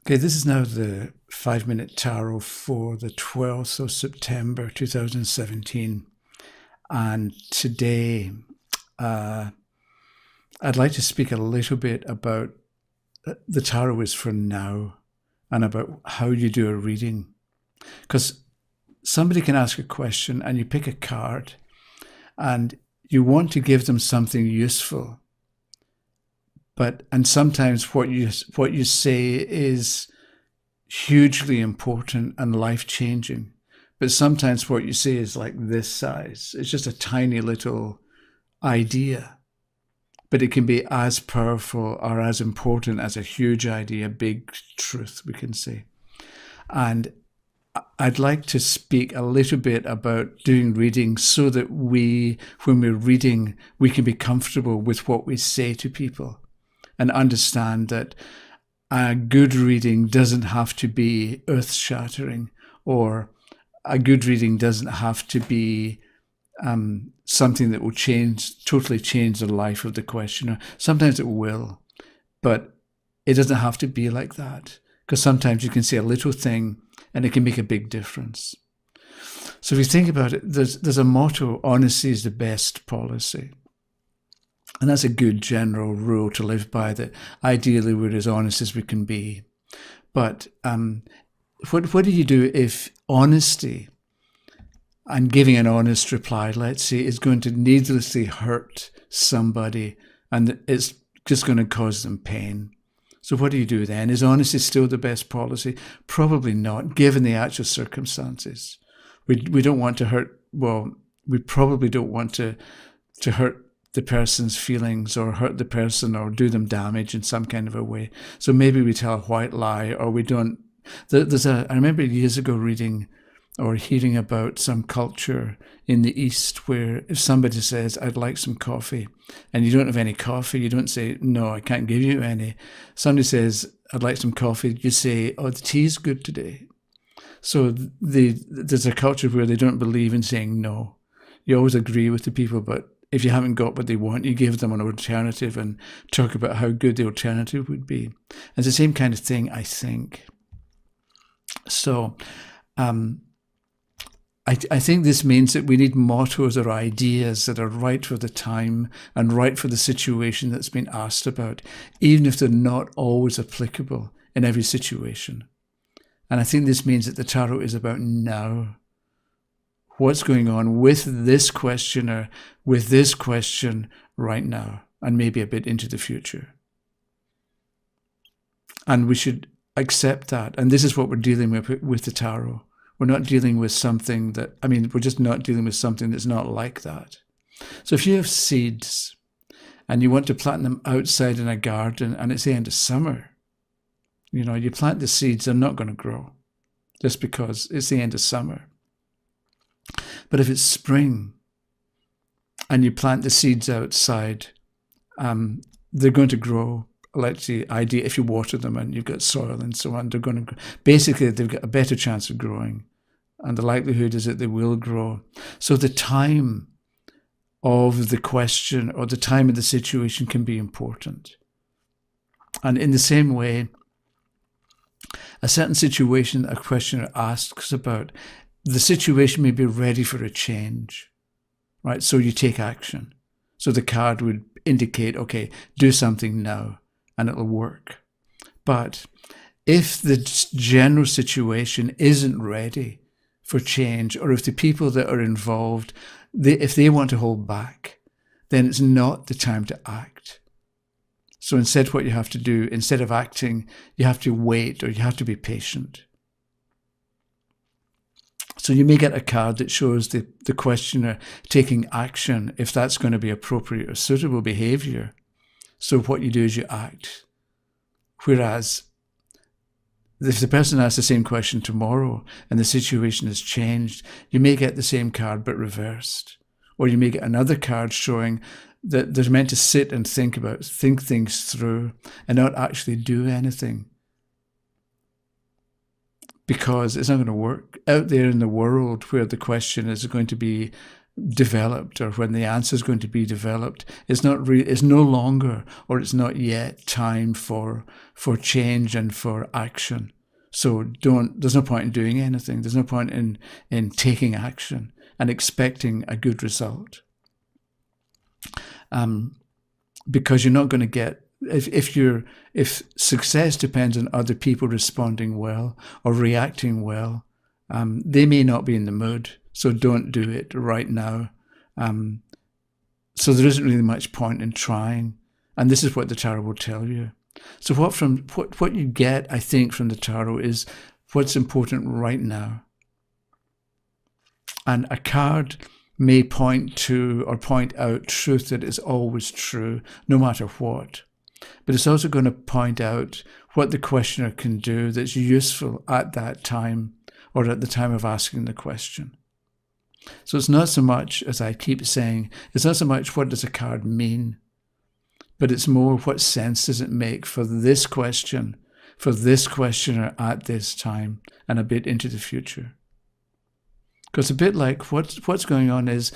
Okay, this is now the 5-minute tarot for the 12th of September 2017. And today, I'd like to speak a little bit about the tarot is for now and about how you do a reading. Because somebody can ask a question and you pick a card and you want to give them something useful. And sometimes what you say is hugely important and life-changing. But sometimes what you say is like this size. It's just a tiny little idea. But it can be as powerful or as important as a huge idea, big truth, we can say. And I'd like to speak a little bit about doing readings so that when we're reading, we can be comfortable with what we say to people and understand that a good reading doesn't have to be earth-shattering, or a good reading doesn't have to be something that will totally change the life of the questioner. Sometimes it will, but it doesn't have to be like that, because sometimes you can say a little thing and it can make a big difference. So if you think about it, there's a motto: honesty is the best policy. And that's a good general rule to live by, that ideally we're as honest as we can be. But what do you do if honesty and giving an honest reply, let's say, is going to needlessly hurt somebody and it's just going to cause them pain? So what do you do then? Is honesty still the best policy? Probably not, given the actual circumstances. We don't want to hurt, well, we probably don't want to hurt the person's feelings or hurt the person or do them damage in some kind of a way. So maybe we tell a white lie, or we don't. I remember years ago reading or hearing about some culture in the East where if somebody says, I'd like some coffee, and you don't have any coffee, you don't say, no, I can't give you any. Somebody says, I'd like some coffee, you say, oh, the tea's good today. So there's a culture where they don't believe in saying no. You always agree with the people, but if you haven't got what they want, you give them an alternative and talk about how good the alternative would be. And it's the same kind of thing, I think. So I think this means that we need mottos or ideas that are right for the time and right for the situation that's been asked about, even if they're not always applicable in every situation. And I think this means that the tarot is about now. What's going on with this questioner, with this question right now, and maybe a bit into the future. And we should accept that. And this is what we're dealing with the tarot. We're not dealing with something we're just not dealing with something that's not like that. So if you have seeds and you want to plant them outside in a garden and it's the end of summer, you plant the seeds, they're not going to grow just because it's the end of summer. But if it's spring and you plant the seeds outside, they're going to grow. Let's say, if you water them and you've got soil and so on, they're going to grow. Basically, they've got a better chance of growing. And the likelihood is that they will grow. So the time of the question or the time of the situation can be important. And in the same way, a certain situation a questioner asks about, the situation may be ready for a change, right? So you take action. So the card would indicate, okay, do something now and it'll work. But if the general situation isn't ready for change, or if the people that are involved, if they want to hold back, then it's not the time to act. So instead, what you have to do, instead of acting, you have to wait, or you have to be patient. So you may get a card that shows the questioner taking action if that's going to be appropriate or suitable behavior. So what you do is you act. Whereas if the person asks the same question tomorrow and the situation has changed, you may get the same card but reversed. Or you may get another card showing that they're meant to sit and think things through and not actually do anything. Because it's not going to work out there in the world where the question is going to be developed, or when the answer is going to be developed. It's no longer, or it's not yet time for change and for action. So there's no point in doing anything. There's no point in taking action and expecting a good result. Because you're not going to get, if success depends on other people responding well or reacting well, they may not be in the mood, so don't do it right now. So there isn't really much point in trying, and this is what the tarot will tell you. So what you get, I think, from the tarot is what's important right now. And a card may point to or point out truth that is always true, no matter what. But it's also going to point out what the questioner can do that's useful at that time, or at the time of asking the question. So it's not so much, as I keep saying, it's not so much what does a card mean, but it's more what sense does it make for this question, for this questioner at this time, and a bit into the future. Because a bit like what's going on is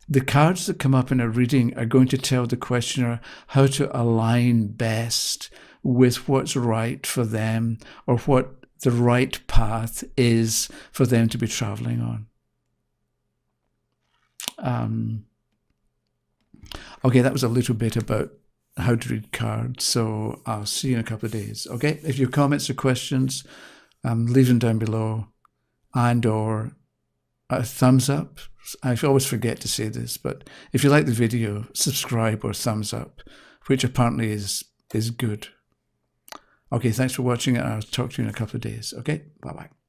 the cards that come up in a reading are going to tell the questioner how to align best with what's right for them, or what the right path is for them to be traveling on. Okay, that was a little bit about how to read cards, so I'll see you in a couple of days. Okay, if you have comments or questions, leave them down below, and or a thumbs up. I always forget to say this, but if you like the video, subscribe or thumbs up, which apparently is good. Okay, thanks for watching, and I'll talk to you in a couple of days. Okay, bye-bye.